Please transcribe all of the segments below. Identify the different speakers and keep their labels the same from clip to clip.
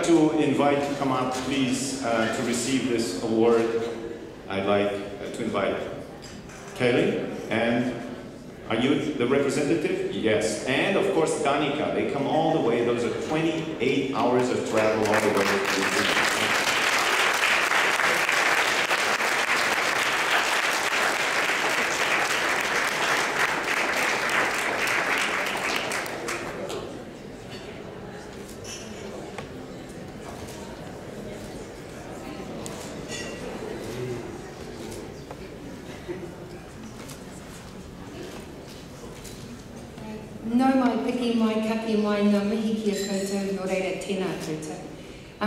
Speaker 1: to invite to come up, please, to receive this award. I'd like to invite Kelly, and are you the representative? Yes. And of course, Danica. They come all the way. Those are 28 hours of travel all the way to New Zealand.
Speaker 2: No mai piki mai kaki mai ngā mihi kia koutou no reira tēnā koutou.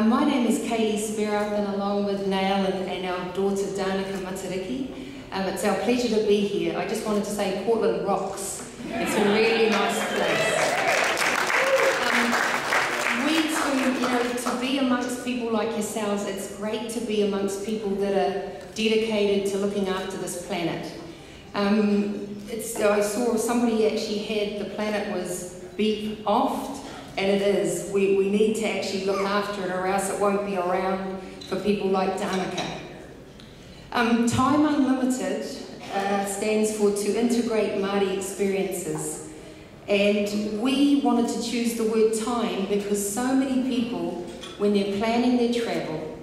Speaker 2: My name is Kaylee Sparrow, and along with Nail and our daughter Danica Matariki, it's our pleasure to be here. I just wanted to say Portland rocks. It's a really nice place. To be amongst people like yourselves, it's great to be amongst people that are dedicated to looking after this planet. I saw somebody actually had the planet was beep off, and it is. We need to actually look after it, or else it won't be around for people like Danica. Time Unlimited stands for To Integrate Māori Experiences. And we wanted to choose the word time because so many people, when they're planning their travel,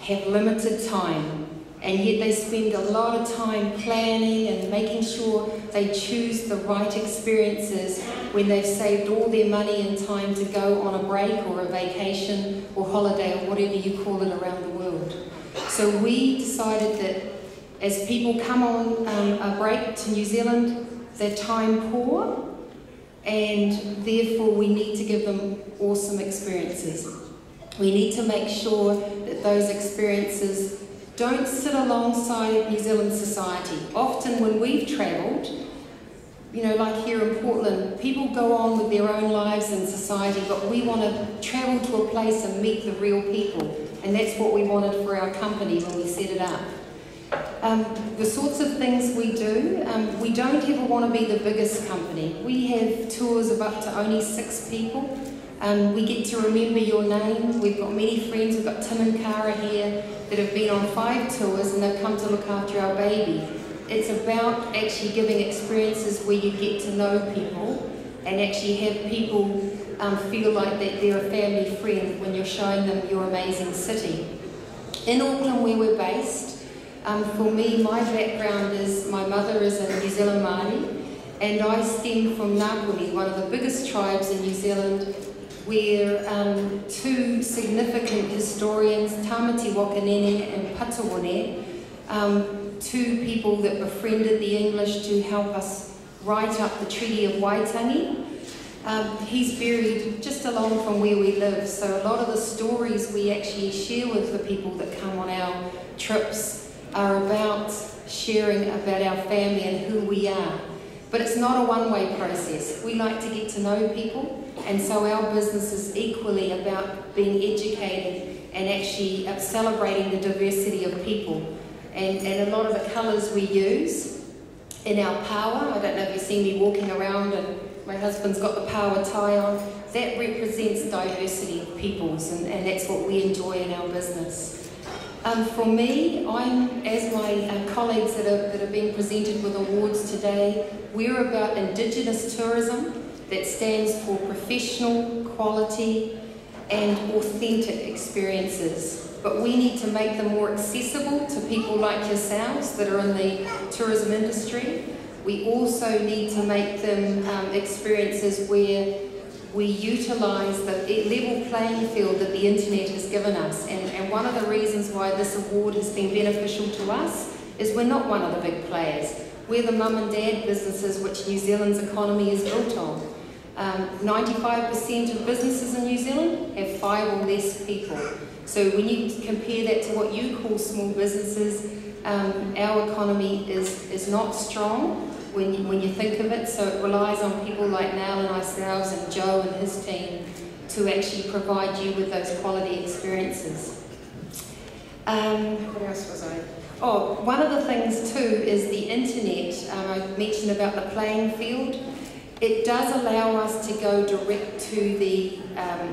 Speaker 2: have limited time. And yet they spend a lot of time planning and making sure they choose the right experiences when they've saved all their money and time to go on a break or a vacation or holiday or whatever you call it around the world. So we decided that as people come on a break to New Zealand, they're time poor, and therefore we need to give them awesome experiences. We need to make sure that those experiences don't sit alongside New Zealand society. Often when we've travelled, like here in Portland, people go on with their own lives in society, but we want to travel to a place and meet the real people. And that's what we wanted for our company when we set it up. The sorts of things we do, we don't ever want to be the biggest company. We have tours of up to only 6 people. We get to remember your name. We've got many friends. We've got Tim and Cara here that have been on 5 tours, and they've come to look after our baby. It's about actually giving experiences where you get to know people and actually have people feel like that they're a family friend when you're showing them your amazing city. In Auckland, where we're based, for me, my background is my mother is a New Zealand Māori, and I stem from Ngāpuhi, one of the biggest tribes in New Zealand, where 2 significant historians, Tamati Wakanene and Patawone, 2 people that befriended the English to help us write up the Treaty of Waitangi. He's buried just along from where we live, so a lot of the stories we actually share with the people that come on our trips are about sharing about our family and who we are. But it's not a one-way process. We like to get to know people, and so our business is equally about being educated and actually celebrating the diversity of people. And a lot of the colours we use in our power, I don't know if you've seen me walking around and my husband's got the power tie on, that represents diversity of peoples, and that's what we enjoy in our business. For me, as my colleagues that are being presented with awards today, we're about Indigenous tourism that stands for professional, quality and authentic experiences. But we need to make them more accessible to people like yourselves that are in the tourism industry. We also need to make them experiences where we utilise the level playing field that the internet has given us. And one of the reasons why this award has been beneficial to us is we're not one of the big players. We're the mum and dad businesses which New Zealand's economy is built on. 95% of businesses in New Zealand have 5 or less people. So when you compare that to what you call small businesses, our economy is not strong when you think of it, so it relies on people like Nell and ourselves and Joe and his team to actually provide you with those quality experiences. What else was I? Oh, one of the things too is the internet. I mentioned about the playing field. It does allow us to go direct to the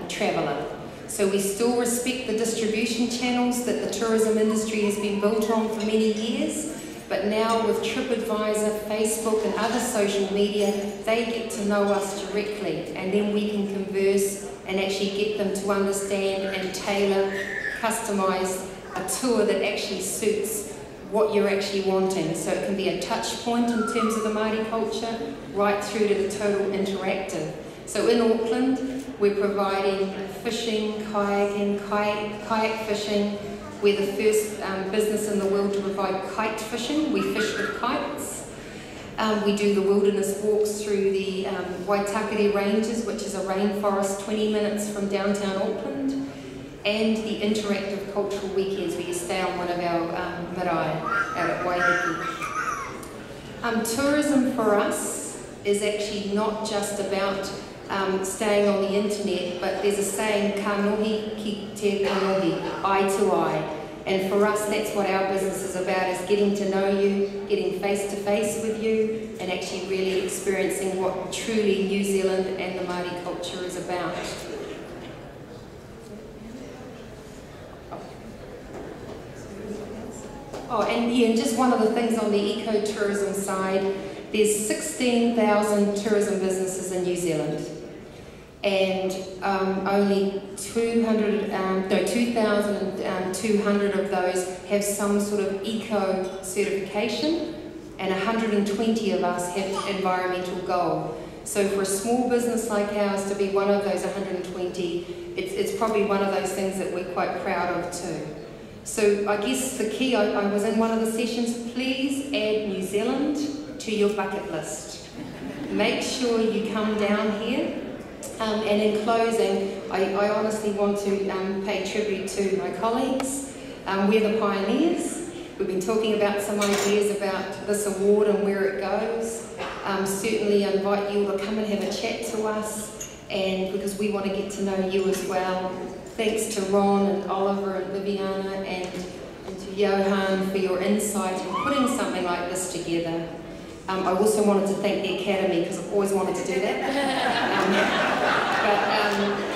Speaker 2: traveller. So we still respect the distribution channels that the tourism industry has been built on for many years, but now with TripAdvisor, Facebook and other social media, they get to know us directly, and then we can converse and actually get them to understand and tailor, customise a tour that actually suits what you're actually wanting. So it can be a touch point in terms of the Māori culture, right through to the total interactive. So in Auckland, we're providing fishing, kayaking, kayak fishing. We're the first business in the world to provide kite fishing. We fish with kites. We do the wilderness walks through the Waitakere Ranges, which is a rainforest 20 minutes from downtown Auckland, and the interactive cultural weekends where you stay on one of our marae out at Waiheke. Tourism for us is actually not just about staying on the internet, but there's a saying, ka nohi ki te kanohi, eye to eye. And for us, that's what our business is about, is getting to know you, getting face to face with you, and actually really experiencing what truly New Zealand and the Māori culture is about. Oh, and yeah, just one of the things on the ecotourism side, there's 16,000 tourism businesses in New Zealand, and only 2,200 of those have some sort of eco certification, and 120 of us have environmental goal. So for a small business like ours to be one of those 120, it's probably one of those things that we're quite proud of too. So I guess the key, I was in one of the sessions, please add New Zealand to your bucket list. Make sure you come down here. And in closing, I honestly want to pay tribute to my colleagues. We're the pioneers. We've been talking about some ideas about this award and where it goes. Certainly invite you all to come and have a chat to us, and because we want to get to know you as well. Thanks to Ron and Oliver and Viviana and to Johan for your insight in putting something like this together. I also wanted to thank the Academy, because I've always wanted to do that.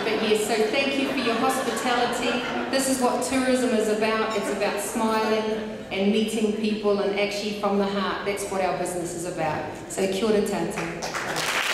Speaker 2: But yes, so thank you for your hospitality. This is what tourism is about. It's about smiling and meeting people, and actually from the heart, that's what our business is about. So kia ora tātou.